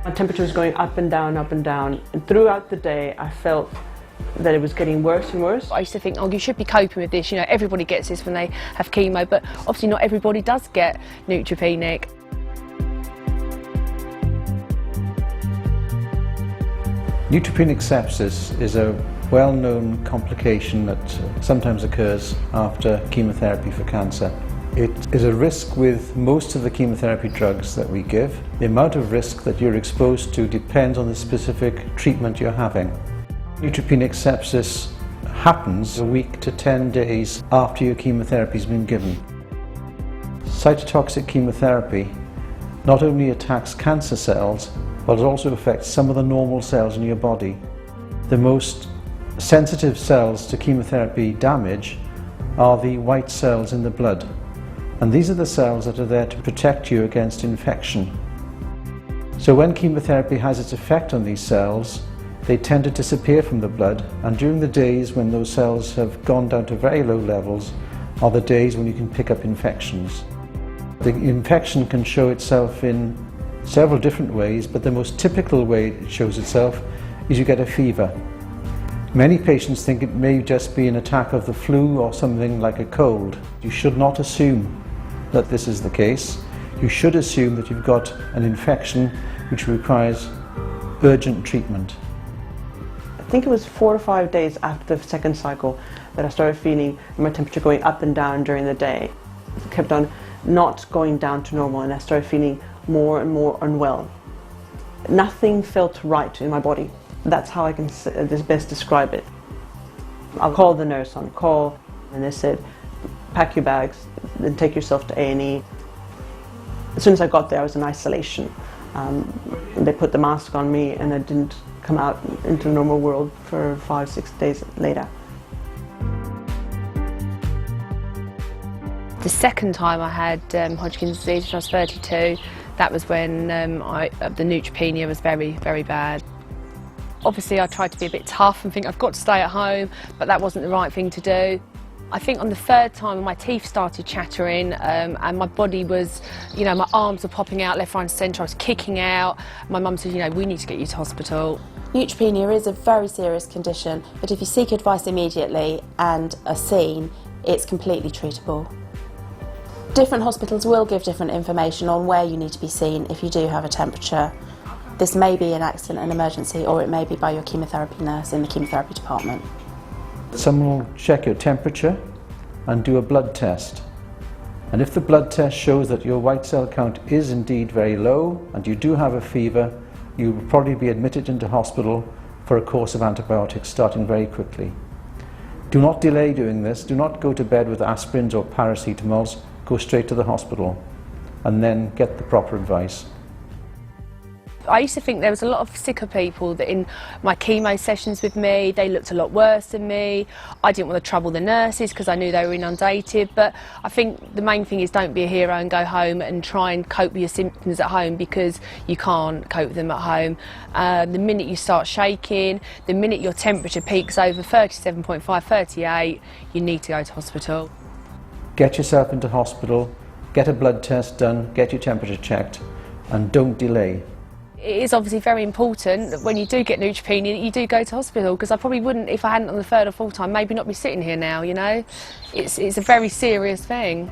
My temperature was going up and down, and throughout the day I felt that it was getting worse and worse. I used to think, oh, you should be coping with this, you know, everybody gets this when they have chemo, but obviously not everybody does get neutropenic. Neutropenic sepsis is a well-known complication that sometimes occurs after chemotherapy for cancer. It is a risk with most of the chemotherapy drugs that we give. The amount of risk that you're exposed to depends on the specific treatment you're having. Neutropenic sepsis happens a week to 10 days after your chemotherapy has been given. Cytotoxic chemotherapy not only attacks cancer cells, but it also affects some of the normal cells in your body. The most sensitive cells to chemotherapy damage are the white cells in the blood. And these are the cells that are there to protect you against infection. So when chemotherapy has its effect on these cells, they tend to disappear from the blood, and during the days when those cells have gone down to very low levels are the days when you can pick up infections. The infection can show itself in several different ways, but the most typical way it shows itself is you get a fever. Many patients think it may just be an attack of the flu or something like a cold. You should not assume that this is the case. You should assume that you've got an infection which requires urgent treatment. I think it was 4 or 5 days after the second cycle that I started feeling my temperature going up and down during the day. It kept on not going down to normal, and I started feeling more and more unwell. Nothing felt right in my body. That's how I can best describe it. I'll call the nurse on call, and they said, pack your bags and take yourself to A&E. As soon as I got there, I was in isolation. They put the mask on me, and I didn't come out into the normal world for 5 or 6 days later. The second time I had Hodgkin's disease, when I was 32, that was when the neutropenia was very, very bad. Obviously I tried to be a bit tough and think I've got to stay at home, but that wasn't the right thing to do. I think on the third time my teeth started chattering and my body was, you know, my arms were popping out left, right and centre, I was kicking out. My mum said, you know, we need to get you to hospital. Neutropenia is a very serious condition, but if you seek advice immediately and are seen, it's completely treatable. Different hospitals will give different information on where you need to be seen if you do have a temperature. This may be an accident and emergency, or it may be by your chemotherapy nurse in the chemotherapy department. Someone will check your temperature and do a blood test. And if the blood test shows that your white cell count is indeed very low and you do have a fever, you will probably be admitted into hospital for a course of antibiotics starting very quickly. Do not delay doing this. Do not go to bed with aspirins or paracetamols. Go straight to the hospital and then get the proper advice. I used to think there was a lot of sicker people that in my chemo sessions with me, they looked a lot worse than me. I didn't want to trouble the nurses because I knew they were inundated, but I think the main thing is don't be a hero and go home and try and cope with your symptoms at home, because you can't cope with them at home. The minute you start shaking, the minute your temperature peaks over 37.5, 38, you need to go to hospital. Get yourself into hospital, get a blood test done, get your temperature checked, and don't delay. It is obviously very important that when you do get neutropenia, you do go to hospital, because I probably wouldn't, if I hadn't on the third or fourth time, maybe not be sitting here now, you know. It's a very serious thing.